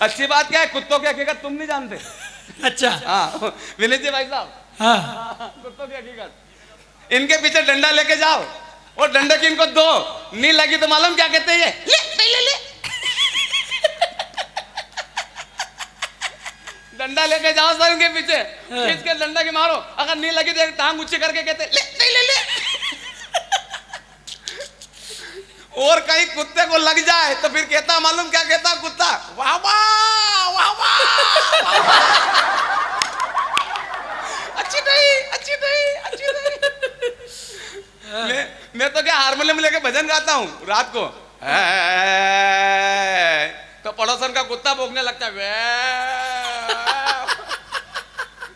अच्छी बात क्या है, कुत्तों की हकीकत तुम नहीं जानते। अच्छा हाँ विनीत जी भाई साहब, हाँ कुत्तों की हकीकत, इनके पीछे डंडा लेके जाओ और डंडे की इनको दो नहीं लगी तो मालूम क्या कहते हैं, ये ले ले ले। डंडा लेके जाओ सर उनके पीछे, खींच के डंडा के मारो, अगर नहीं लगी तो टांग ऊंची करके कहते ले। और कहीं कुत्ते को लग जाए तो फिर कहता मालूम क्या कहता कुत्ता, वाह वाह वाह वाह, अच्छी नहीं। मैं तो क्या हारमोनियम लेके भजन गाता हूँ रात को, तो पड़ोसन का कुत्ता भौंकने लगता है,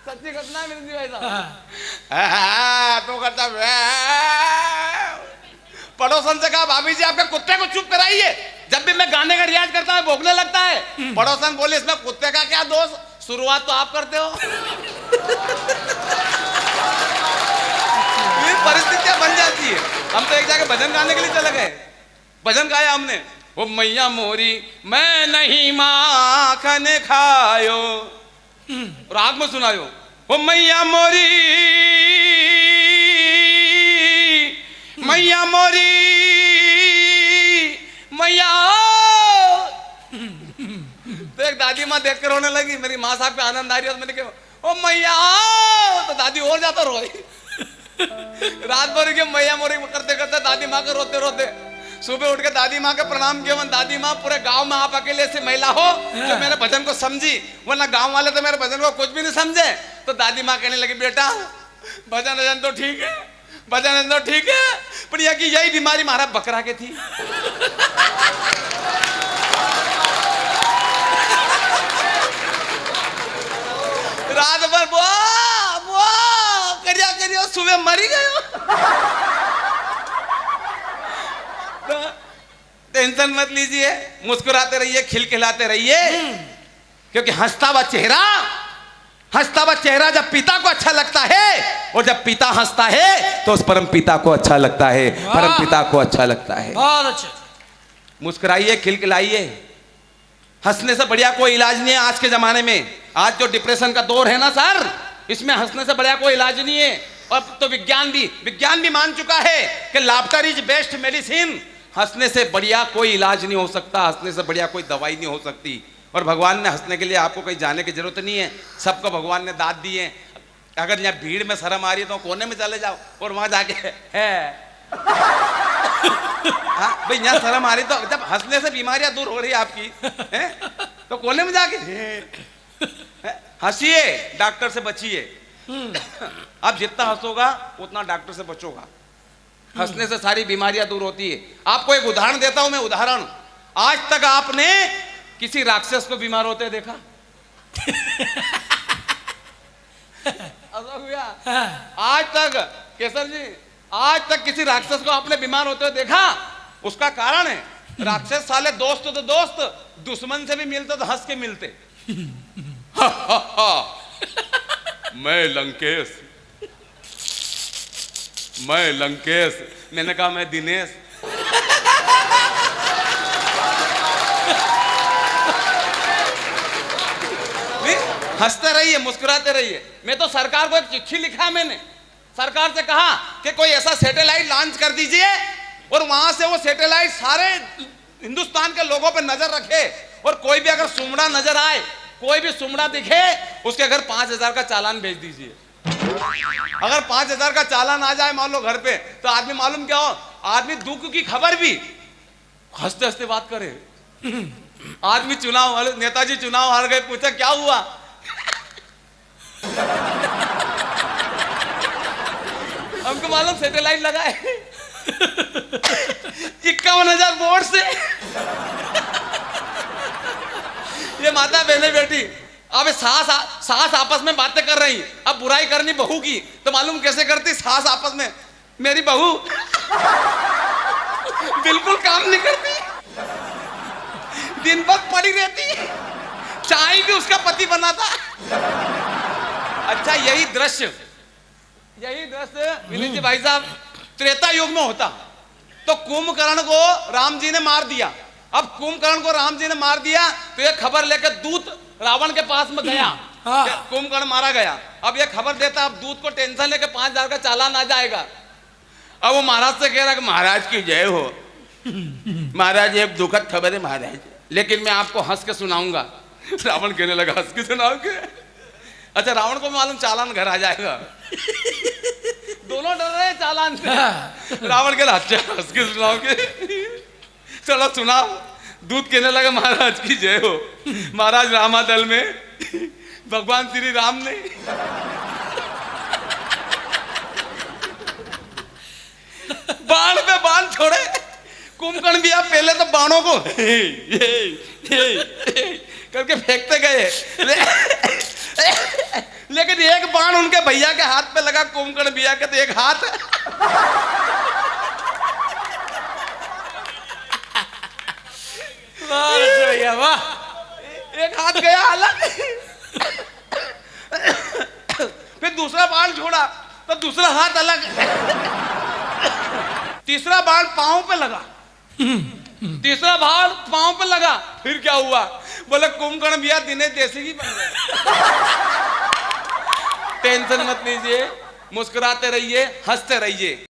सच्ची घटना है मेरी भाई साहब। तो करता पड़ोसन से कहा भाभी जी आपके कुत्ते को चुप कराइए, जब भी मैं गाने का रियाज करता हूँ भौंकने लगता है। पड़ोसन बोले इसमें कुत्ते का क्या दोष, शुरुआत तो आप करते हो। परिस्थितियां बन जाती है। हम तो एक जगह भजन गाने के लिए चले गए, भजन गाया हमने, ओ मैया मोरी मैं नहीं माखन खायो, राग में सुनायो, ओ मैया मोरी मैया मोरी मैया। तो एक दादी माँ देख कर रोने लगी, मेरी माँ साहब पे आनंद आ रही है, तो मैंने कहा ओ मैया, तो दादी और ज्यादा रोई। रात भर के मैया मोरी करते करते दादी माँ को रोते रोते सुबह उठ के दादी माँ के प्रणाम किया। दादी माँ पूरे गांव में आप अकेले ऐसी महिला हो जो मेरे भजन को समझी, वरना गांव वाले तो मेरे भजन को कुछ भी नहीं समझे। तो दादी माँ कहने लगी बेटा भजन तो ठीक है, भजन तो ठीक है, पर यह कि यही बीमारी हमारा बकरा के थी। रात भर करिया सुबह मरी गयो। तो टेंशन मत लीजिए, मुस्कुराते रहिए, खिलखिलाते रहिए, क्योंकि हंसता हुआ चेहरा जब पिता को अच्छा लगता है, और जब पिता हंसता है तो उस परम पिता को अच्छा लगता है, परम पिता को अच्छा लगता है। बहुत अच्छा। मुस्कुराइए, खिलखिलाइए, हंसने से बढ़िया कोई इलाज नहीं है आज के जमाने में। आज जो डिप्रेशन का दौर है ना सर, इसमें हंसने से बढ़िया कोई इलाज नहीं है। और तो विज्ञान भी मान चुका है कि लाफ्टर इज बेस्ट मेडिसिन। हंसने से बढ़िया कोई इलाज नहीं हो सकता, हंसने से बढ़िया कोई दवाई नहीं हो सकती। और भगवान ने हंसने के लिए आपको कहीं जाने की जरूरत नहीं है, सबको भगवान ने दांत दिए। अगर यहाँ भीड़ में शर्म आ रही है तो कोने में चले जाओ और वहां जाके है हाँ भाई, यहाँ शर्म आ रही तो जब हंसने से बीमारियां दूर हो रही है आपकी है? तो कोने में जाके हंसिए, डॉक्टर से बचिए। आप जितना हंसोगा उतना डॉक्टर से बचोगा। हंसने से सारी बीमारियां दूर होती है। आपको एक उदाहरण देता हूं मैं, उदाहरण। आज तक आपने किसी राक्षस को बीमार होते देखा? आज तक केसर जी, आज तक किसी राक्षस को आपने बीमार होते हुए देखा? उसका कारण है राक्षस साले दोस्त तो दोस्त, दुश्मन से भी मिलते तो हंस के मिलते। मैं लंकेश, मैंने कहा मैं दिनेश। हंसते रहिए, मुस्कुराते रहिए। मैं तो सरकार को एक चिट्ठी लिखा, मैंने सरकार से कहा कि कोई ऐसा सैटेलाइट लॉन्च कर दीजिए और वहां से वो सैटेलाइट सारे हिंदुस्तान के लोगों पे नजर रखे, और कोई भी अगर सुमड़ा नजर आए, कोई भी सुमड़ा दिखे, उसके घर 5,000 का चालान भेज दीजिए। अगर 5,000 का चालान आ जाए मान लो घर पे, तो आदमी मालूम क्या हो, आदमी दुख की खबर भी हंसते हंसते बात करे। आदमी चुनाव, नेताजी चुनाव हार गए, पूछा क्या हुआ? हमको मालूम सैटेलाइट लगा है 51,000 वोट से। ये माता बहने बेटी अब सास आपस में बातें कर रही, अब बुराई करनी बहू की तो मालूम कैसे करती सास आपस में, मेरी बहू बिल्कुल काम नहीं करती, दिन भर पड़ी रहती, चाय भी उसका पति बनाता। अच्छा यही दृश्य विनीत जी भाई साहब त्रेता युग में होता तो कुंभकर्ण को राम जी ने मार दिया, अब कुंभकर्ण को राम जी ने मार दिया तो ये खबर लेकर दूत रावण के पास में गया। हाँ। कुंभकर्ण मारा गया। अब ये खबर देता, अब दूत को टेंशन लेके 5,000 का चालान आ जाएगा। अब वो महाराज से कह रहा कि महाराज की जय हो, महाराज एक दुखद खबर है महाराज, लेकिन मैं आपको हंस के सुनाऊंगा। रावण कहने लगा हंस के सुनाओगे? अच्छा, रावण को मालूम चालान घर आ जाएगा। दोनों डर रहे चालान से। रावण कह रहा अच्छा हंस के सुनाओगे, चलो सुनाओ। दूत कहने लगा महाराज की जय हो, महाराज रामादल में भगवान श्री राम ने बाण पे बाण छोड़े। कुंभकर्ण भी आप पहले तो बाणों को करके फेंकते गए, लेकिन एक बाण उनके भैया के हाथ पे लगा। कुंभकर्ण भैया के तो एक हाथ वाह, एक हाथ गया अलग। फिर दूसरा बाण छोड़ा तो दूसरा हाथ अलग। तीसरा बाण पांव पे लगा, तीसरा बाण पांव पे लगा। फिर क्या हुआ? बोले कुंभकर्ण भैया दिनेश देसी ही बन गए। टेंशन मत लीजिए, मुस्कुराते रहिए, हंसते रहिए।